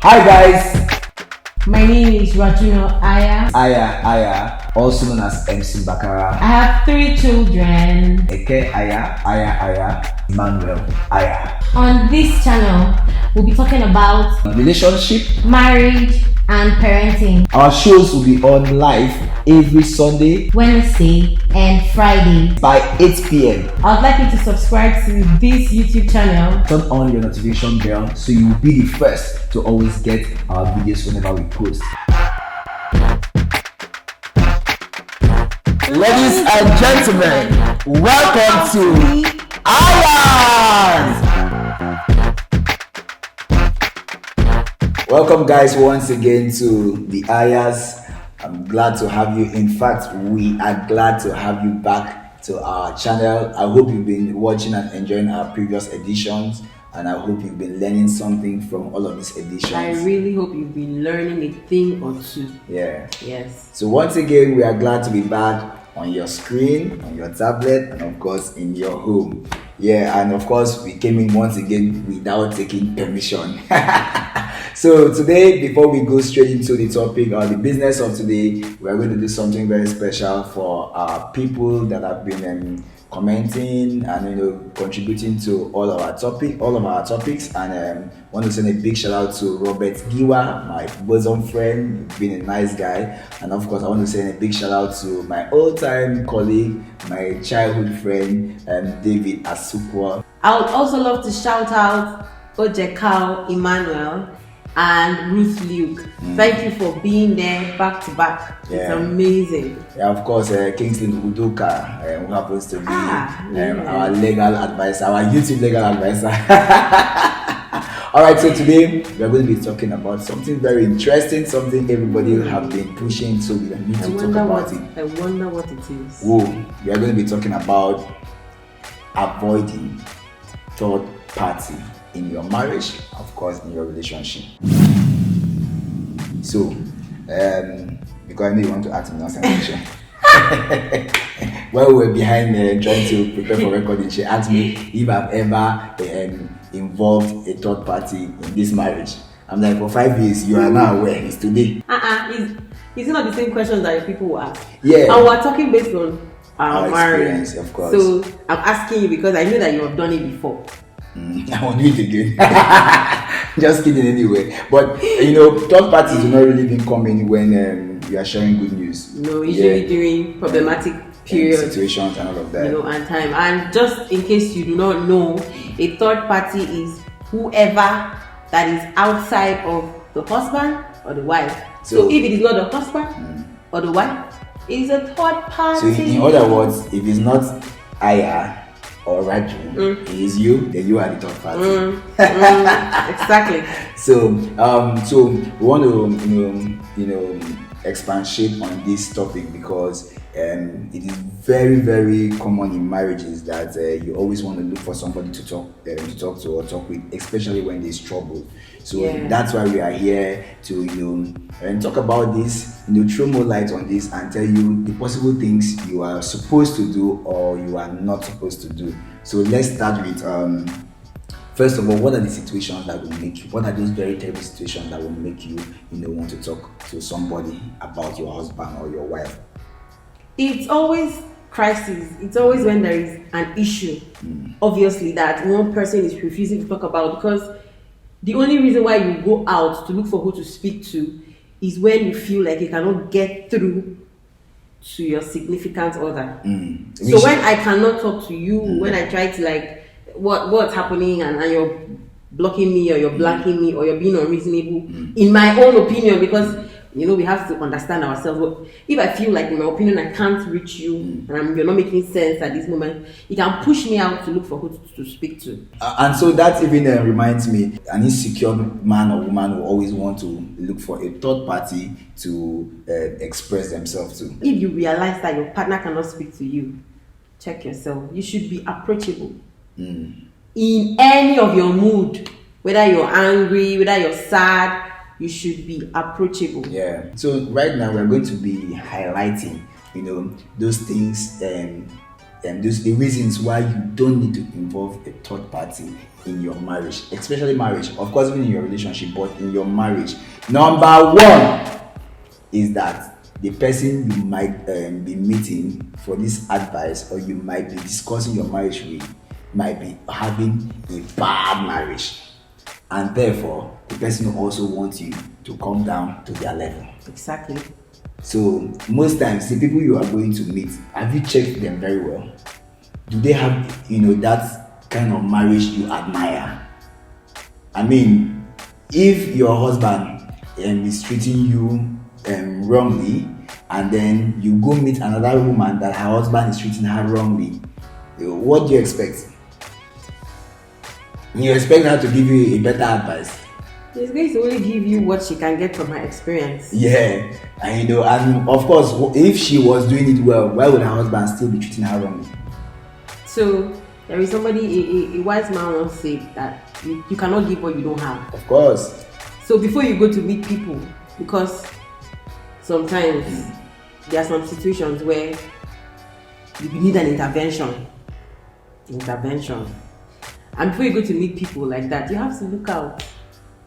Hi guys, My name is Rajuna Aya. Aya, also known as MC Bakara, I have 3 children. Eke Aya, Emmanuel Aya. On this channel, we'll be talking about Relationship. marriage and parenting, Our shows will be on live every Sunday Wednesday and Friday. by 8 p.m. I would like you to subscribe to this YouTube channel. Turn on your notification bell so you will be the first to always get our videos whenever we post. Ladies and gentlemen, welcome to Ayans! Welcome guys once again to the Ayas. I'm glad to have you. In fact, we are glad to have you back to our channel. I hope you've been watching and enjoying our previous editions, and I hope you've been learning something from all of these editions. I really hope you've been learning a thing or two. Yeah. Yes. So once again, we are glad to be back on your screen, on your tablet, and of course in your home. Yeah, and of course we came in once again without taking permission. So today, before we go straight into the topic or the business of today, we are going to do something very special for our people that have been commenting and contributing to all of our topics. And want to send a big shout out to Robert Giwa, my bosom friend. You've been a nice guy. And of course, I want to send a big shout out to my old-time colleague, my childhood friend, David Asukwa. I would also love to shout out Ojekao Emmanuel and Ruth Luke. Thank you for being there back to back. Yeah. It's amazing. Yeah, of course, Kingsley Udoka, who happens to be yeah. our legal advisor, our YouTube legal advisor. All right, so today we are going to be talking about something very interesting, something everybody have been pushing, so we need to talk about it. I wonder what it is. Whoa, we are going to be talking about avoiding third party in your marriage, of course, in your relationship. So, because I know you want to ask me another question. While we were behind trying to prepare for recording, she asked me if I've ever involved a third party in this marriage. I'm like, for 5 years, you are now aware. It's today. It's not the same questions that people will ask. Yeah. And we're talking based on our marriage, experience, of course. So I'm asking you because I know that you have done it before. I won't do it again. Just kidding anyway. But third parties do not really even come in when you are sharing good news. No, usually during problematic periods, situations and all of that. And time. And just in case you do not know, a third party is whoever that is outside of the husband or the wife. So if it is not the husband or the wife, it is a third party. So in other words, if it's not Aya or Raju, it is you, then you are the third party. Exactly. So we want to expatiate on this topic because it is very, very common in marriages that you always want to look for somebody to talk to or talk with, especially when there's trouble. So that's why we are here to and talk about this, throw more light on this and tell you the possible things you are supposed to do or you are not supposed to do. So let's start with first of all, what are the situations that will make you? What are those very terrible situations that will make you want to talk to somebody about your husband or your wife? It's always crisis. It's always when there is an issue, obviously, that one person is refusing to talk about, because the only reason why you go out to look for who to speak to is when you feel like you cannot get through to your significant other. So when I cannot talk to you, when I try to what's happening and you're blocking me or you're blocking me or you're being unreasonable, in my own opinion, because we have to understand ourselves. But if I feel like, in my opinion, I can't reach you and you're not making sense at this moment, it can push me out to look for who to speak to. And so that even reminds me, an insecure man or woman will always want to look for a third party to express themselves to. If you realize that your partner cannot speak to you, check yourself. You should be approachable in any of your mood, whether you're angry, whether you're sad. You should be approachable. Yeah. So right now we're going to be highlighting, those things those the reasons why you don't need to involve a third party in your marriage, especially marriage, of course, even in your relationship, but in your marriage. Number one is that the person you might be meeting for this advice, or you might be discussing your marriage with, might be having a bad marriage, and therefore the person also wants you to come down to their level. Exactly. So most times the people you are going to meet, have you checked them very well? Do they have that kind of marriage you admire? I mean, if your husband is treating you wrongly, and then you go meet another woman that her husband is treating her wrongly, what do you expect? You expect her to give you a better advice? She's going to only give you what she can get from her experience. Yeah, and and of course, if she was doing it well, why would her husband still be treating her wrongly? So there is somebody, a wise man once said that you cannot give what you don't have. Of course. So before you go to meet people, because sometimes there are some situations where you need an intervention. And before you go to meet people like that, you have to look out.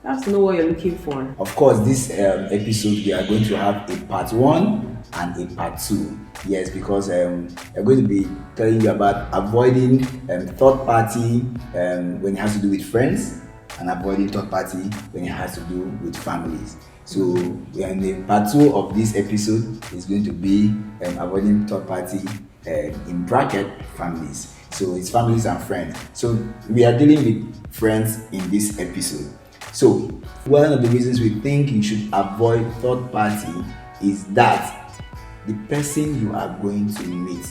You have to know what you're looking for. Of course, this episode we are going to have a part 1 and a part 2. Yes, because we're going to be telling you about avoiding third party when it has to do with friends, and avoiding third party when it has to do with families. So the part 2 of this episode is going to be avoiding third party in bracket families. So it's families and friends. So we are dealing with friends in this episode. So one of the reasons we think you should avoid third party is that the person you are going to meet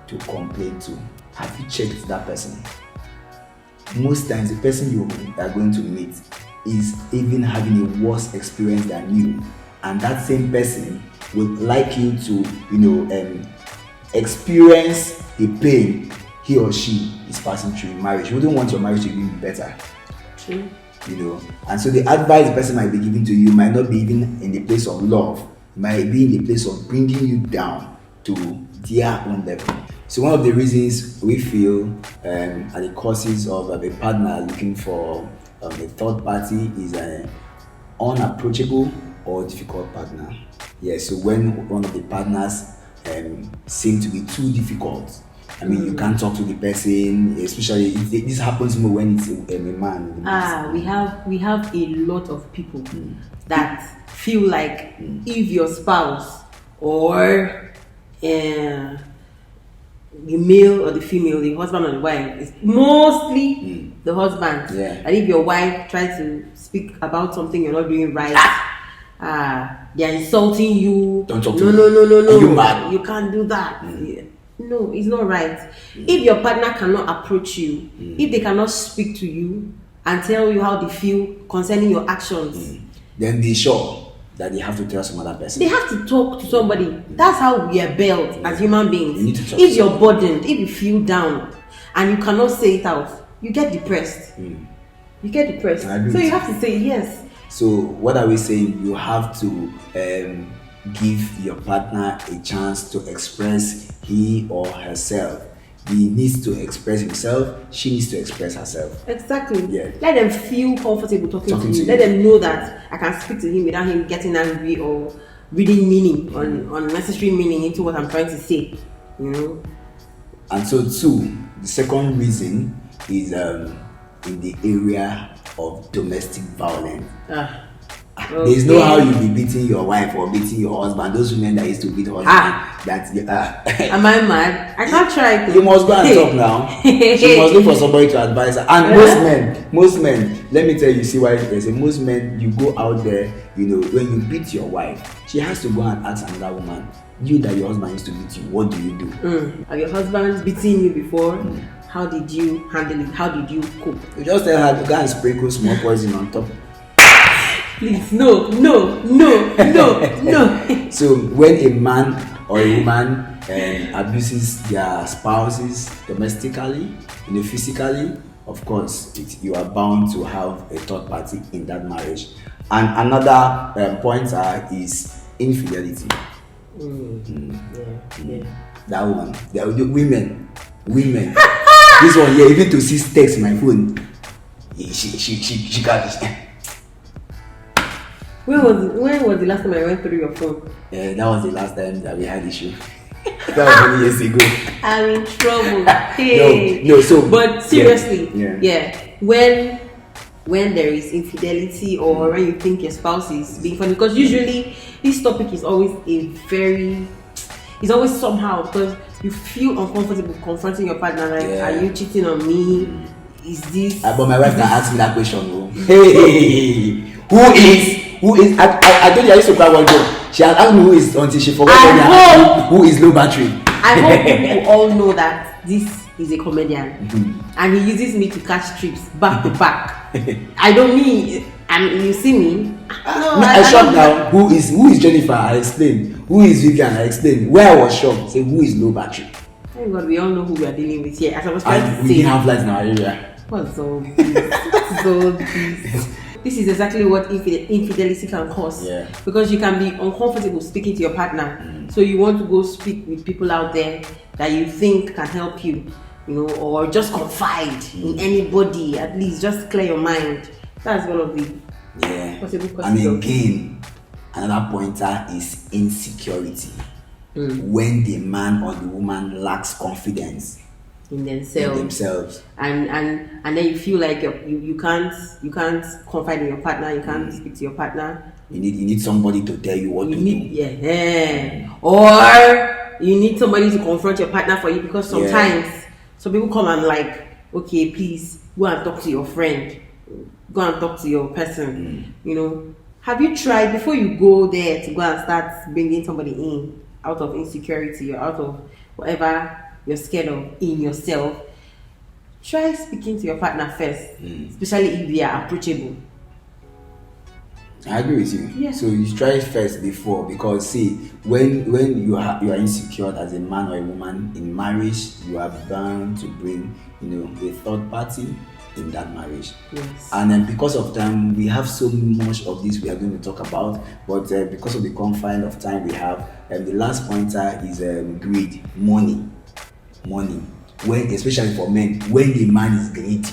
to complain to, have you checked that person? Most times the person you are going to meet is even having a worse experience than you, and that same person would like you to experience the pain he or she is passing through in marriage. You wouldn't want your marriage to be better. True. And so the advice the person might be giving to you might not be even in the place of love. It might be in the place of bringing you down to their own level. So one of the reasons we feel at the causes of a partner looking for a third party is an unapproachable or difficult partner. Yes, so when one of the partners seem to be too difficult, I mean, you can't talk to the person, especially this happens more when it's a man. We have a lot of people that feel like if your spouse or the male or the female, the husband or the wife, is mostly the husband. Yeah. And if your wife tries to speak about something you're not doing right, they're insulting you. Don't talk to me. No. Are you mad? You can't do that. Yeah. No, it's not right. If your partner cannot approach you, if they cannot speak to you and tell you how they feel concerning your actions, then be sure that they have to tell some other person. they have to talk to somebody. That's how we are built as human beings. You need to talk If to you're somebody. burdened, if you feel down and you cannot say it out, you get depressed. You get depressed. I agree So with you you. have to say yes. So what are we saying? You have to give your partner a chance to express he or herself. He needs to express himself. She needs to express herself. Exactly. Yeah. Let them feel comfortable talking to you. Let them know that I can speak to him without him getting angry or reading meaning, unnecessary meaning into what I'm trying to say. And so too, the second reason is in the area of domestic violence. There's no how you be beating your wife or beating your husband. Those women that used to beat husband. Am I mad? I can't try it. You must go and talk now. She must look for somebody to advise her. And most men, let me tell you, see why they say most men, you go out there, when you beat your wife, she has to go and ask another woman, you that your husband used to beat you, what do you do? Have your husband beaten you before? How did you handle it? How did you cope? You just tell her to go and sprinkle small poison on top. Please, no. So when a man or a woman abuses their spouses domestically, physically, of course, you are bound to have a third party in that marriage. And another point is infidelity. Yeah. That one. The women. This one, yeah, even to see text my phone. She got. When was the last time I went through your phone? That was the last time that we had issue. That was many years ago. I'm in trouble. Hey. No. So, but seriously, yeah. When there is infidelity or when you think your spouse is being funny, because usually this topic is always it's always somehow because you feel uncomfortable confronting your partner. Like, are you cheating on me? Is this? But my wife can ask me that question. Oh. Hey, who is? I told you I used to cry one day. She had asked me who is until she forgot who is low battery. I hope people all know that this is a comedian, and he uses me to catch trips back to back. I don't mean, you see me. No, I shocked now. Who is Jennifer? I explained. Who is Vivian? I explained. Where I was shocked, say who is low battery. Thank God we all know who we are dealing with here. As I was trying to say, we didn't have lights in our area. What's all this? This is exactly what infidelity can cause. Yeah. Because you can be uncomfortable speaking to your partner. So you want to go speak with people out there that you think can help you, or just confide in anybody, at least just clear your mind. That's one of the possible causes. And again, another pointer is insecurity. When the man or the woman lacks confidence in themselves. And then you feel like you can't confide in your partner, you can't speak to your partner. You need somebody to tell you what to do. Or you need somebody to confront your partner for you, because sometimes some people come and like, okay, please go and talk to your friend, go and talk to your person. Have you tried, before you go there to go and start bringing somebody in out of insecurity or out of whatever you're scared of in yourself, try speaking to your partner first, especially if they are approachable. I agree with you. Yeah. So you try it first before, because see, when you are insecure as a man or a woman in marriage, you are bound to bring a third party in that marriage. Yes. And then because of time, we have so much of this we are going to talk about, but because of the confine of time we have, the last pointer is greed, money. When, especially for men, when the man is greedy,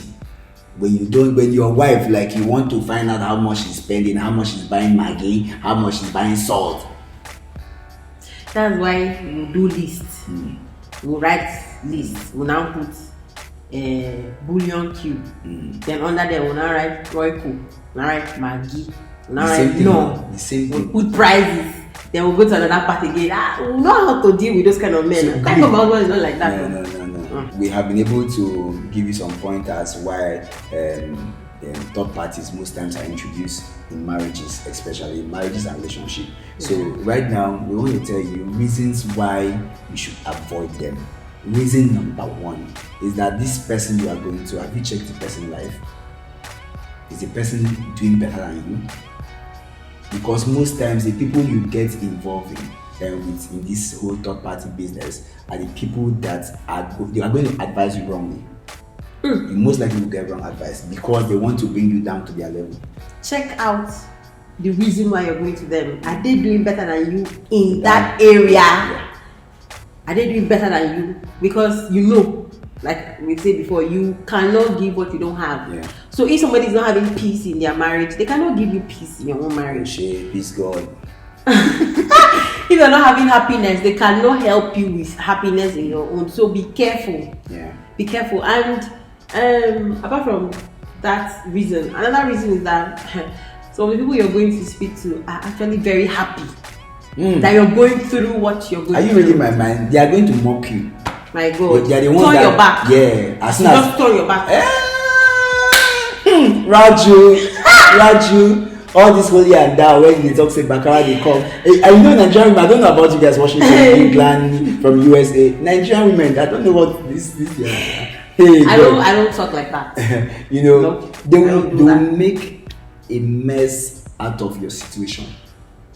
when your wife, like, you want to find out how much she's spending, how much she's buying Maggi, how much she's buying salt. That's why we do lists. We write lists. We now put bouillon cube. Then under there we now write Royco. We now write Maggi. We now write the same thing. We put prices. Then we'll go to another part again. We know how to deal with those kind of men. So, kind of husband is not like that. No. We have been able to give you some pointers why third parties most times are introduced in marriages, especially marriages and relationships. So right now, we want to tell you reasons why you should avoid them. Reason number one is that this person you are going to, have you checked the person's life? Is the person doing better than you? Because most times the people you get involved in this whole third party business are the people that are going to advise you wrongly. You most likely will get wrong advice because they want to bring you down to their level. Check out the reason why you're going to them. Are they doing better than you in that area? Yeah. Are they doing better than you? Because like we said before, you cannot give what you don't have. Yeah. So if somebody is not having peace in their marriage, they cannot give you peace in your own marriage. Peace God. If you're not having happiness, they cannot help you with happiness in your own. So be careful. Yeah. Be careful. And apart from that reason, another reason is that some of the people you're going to speak to are actually very happy that you're going through what you're going through. Are you reading my mind? They are going to mock you. My God. They are the ones turn your back. Yeah. As soon just turn your back. Raju. All this holy and that when they talk say Bakara they come. I know Nigerian women, I don't know about you guys watching from England, from USA. Nigerian women, I don't know what this Hey, I don't talk like that. They will make a mess out of your situation.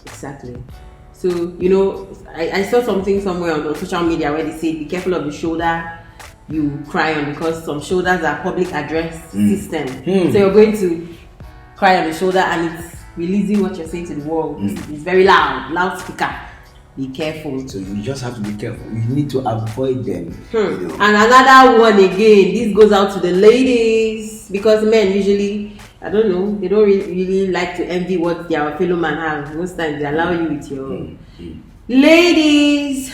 Exactly. So I saw something somewhere on social media where they say be careful of the shoulder you cry on, because some shoulders are public address system. So you're going to cry on the shoulder and it's releasing what you're saying to the world. It's very loud speaker. be careful. So you just have to be careful. You need to avoid them. You know. And another one again, this goes out to the ladies, because men usually, I don't know, they don't really like to envy what their fellow man have. Most times they allow you with your ladies.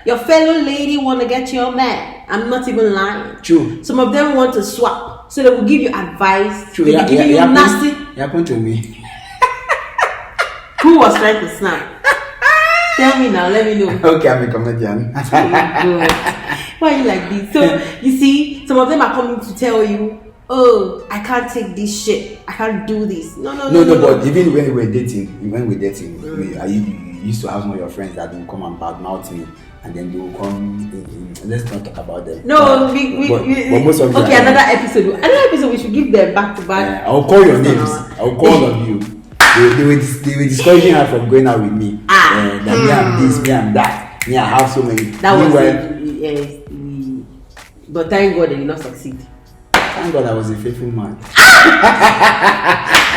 Your fellow lady want to get your man. I'm not even lying. True. Some of them want to swap, so they will give you advice. True. They will give you nasty. It happened to me. Who was trying to snap? Tell me now, let me know. Okay, I'm a comedian. Oh, God. Why are you like this? So you see, some of them are coming to tell you, oh, I can't take this shit. I can't do this. No. But even when we were dating, you used to have some of your friends that will come and badmouth me, and then they will come. Let's not talk about them. No, but most of them. Okay, another episode. We should give them back to back. I'll call your names. I'll call all of you. They were discouraging her from going out with me. That me and this, me and that. Me, I have so many. That was but thank God they did not succeed. Thank God I was a faithful man.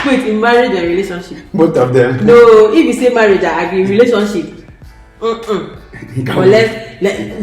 Wait, in marriage and relationship? Both of them. No, if you say marriage, I agree. Relationship. But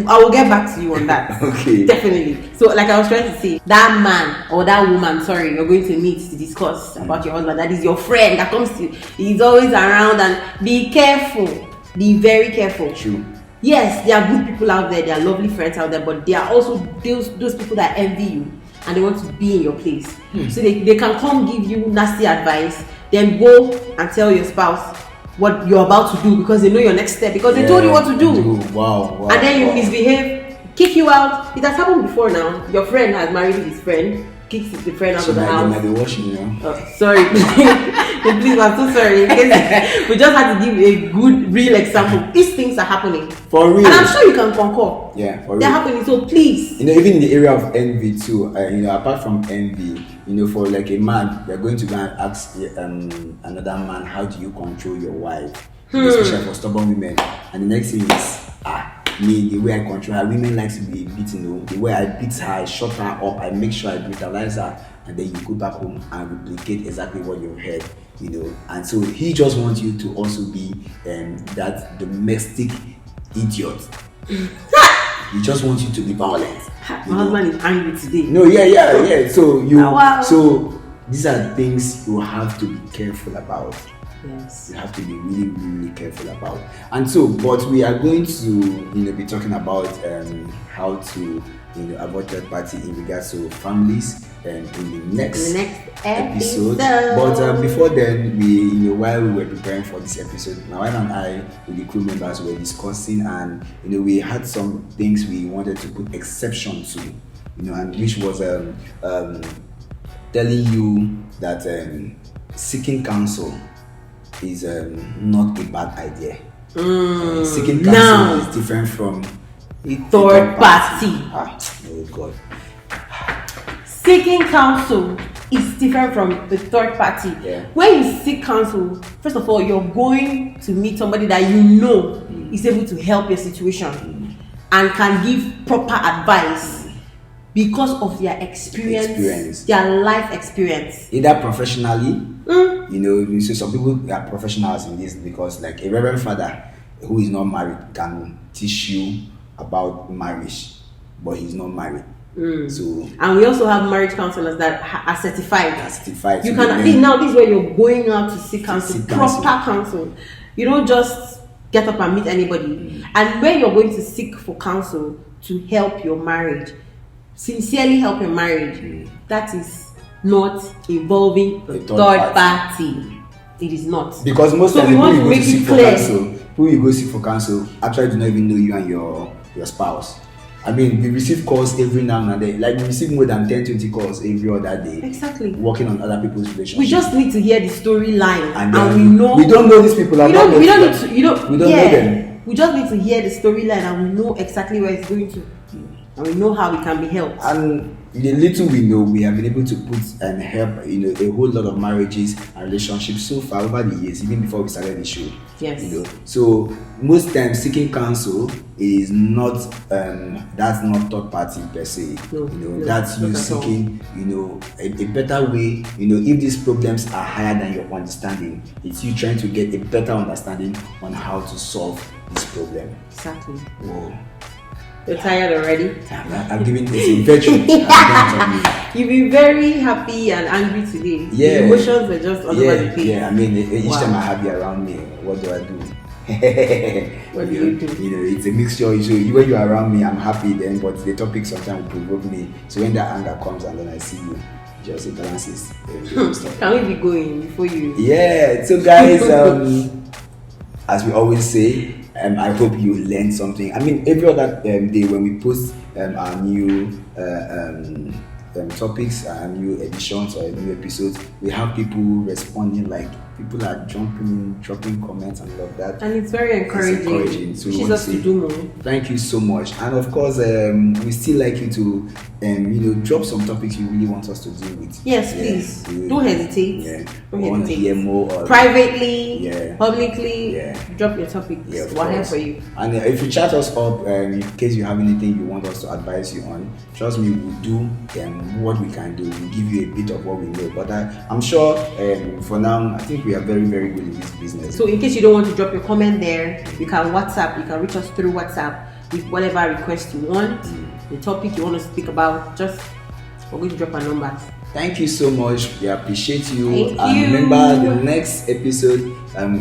I will get back to you on that. Okay. Definitely. So, like I was trying to say, that man or that woman, sorry, you're going to meet to discuss about your husband. That is your friend that comes to you. He's always around, and be careful. Be very careful. True. Yes, there are good people out there. There are lovely friends out there, but there are also those people that envy you and they want to be in your place. So they can come give you nasty advice, then go and tell your spouse what you're about to do because they know your next step, because they told you what to do. Wow. And then you misbehave, kick you out. It has happened before now. Your friend has married his friend, kicks the friend out of the house. They might be watching you. Oh, sorry. Please, I'm so sorry. We just had to give a good, real example. These things are happening. For real. And I'm sure you can concur. Yeah, for real. They're happening, so please. Even in the area of envy too, apart from envy, for like a man, you're going to go and ask another man, how do you control your wife? Especially for stubborn women. And the next thing is, me, the way I control her, women like to be beaten, the way I beat her, I shut her up, I make sure I brutalize her, and then you go back home and replicate exactly what you've heard, And so he just wants you to also be that domestic idiot. He just wants you to be violent. My husband is angry today. No, yeah. Wow. So these are things you have to be careful about. Yes. You have to be really, really careful about. And so, but we are going to, be talking about how to, avoid third party in regards to families in the next episode. But before then, while we were preparing for this episode, my wife and I, with the crew members, were discussing, and we had some things we wanted to put exception to, and which was telling you that counsel counsel is not a bad idea. Seeking counsel is different from a third party. Oh God. Seeking counsel is different from the third party. Yeah. When you seek counsel, first of all, you're going to meet somebody that is able to help your situation and can give proper advice because of their experience, their life experience. Either professionally, so some people are professionals in this, because like a reverend father who is not married can teach you about marriage, but he's not married. So, and we also have marriage counselors that are certified. You can now, this is where you're going out to seek counsel, proper counsel. You don't just get up and meet anybody. And when you're going to seek for counsel to help your marriage, sincerely help your marriage, that is not involving a third party. It is not. Because most so of we the want people to make it clear. Who you go seek for counsel actually do not even know you and your spouse. I mean, we receive calls every now and then. Like, we receive more than 10-20 calls every other day. Exactly. Working on other people's relationships. We just need to hear the storyline, and we know. We don't know these people. We don't know them. We just need to hear the storyline, and we know exactly where it's going to. and we know how we can be helped. And the little we know, we have been able to put and help, a whole lot of marriages and relationships so far over the years, even before we started the show. Yes. So most times seeking counsel is not that's not third party per se. No, that's you seeking, a better way. If these problems are higher than your understanding, it's you trying to get a better understanding on how to solve this problem. Exactly. Whoa. You're tired already? I'm giving this a veteran. You've been very happy and angry today. Yeah. The emotions were just all over the place. Yeah, I mean, each time I have you around me, what do I do? What do you do? It's a mixture. So when you're around me, I'm happy then, but the topic sometimes will provoke me. So when that anger comes and then I see you, just it balances. Can we be going before you? Yeah, so guys, as we always say, I hope you learned something. I mean, every other day when we post our new topics and new editions or new episodes, we have people responding, like people are jumping, dropping comments and all of that. And it's very encouraging. So Pushes us to do more. Thank you so much. And of course, we still like you to drop some topics you really want us to deal with. Yes, please. Don't hesitate. Yeah. Don't Want to hear more privately, yeah, publicly, yeah, drop your topics. Yeah, We're here for you. And if you chat us up, in case you have anything you want us to advise you on, trust me, we'll do what we can do. We'll give you a bit of what we know. But I'm sure for now, I think we are very, very good in this business. So in case you don't want to drop your comment there, you can WhatsApp. You can reach us through WhatsApp with whatever request you want, the topic you want to speak about. We're going to drop our numbers. Thank you so much. We appreciate you. Thank you. Remember, the next episode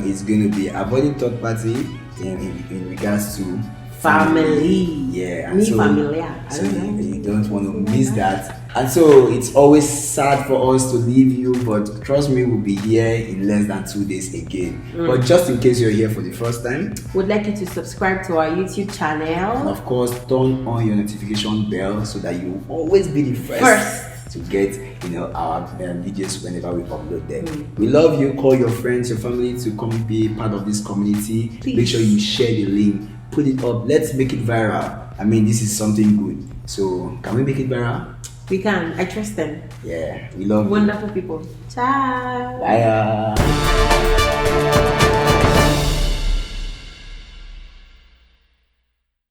is going to be avoiding third party in regards to family. Yeah, Me so you don't want to miss that. And so it's always sad for us to leave you, but trust me, we'll be here in less than 2 days again. But just in case you're here for the first time, would like you to subscribe to our YouTube channel. And of course, turn on your notification bell so that you will always be the first to get our videos whenever we upload them. We love you. Call your friends, your family to come be part of this community. Please. Make sure you share the link, put it up. Let's make it viral. I mean, this is something good. So can we make it viral? We can. I trust them. Yeah, we love wonderful people. Ciao. Bye.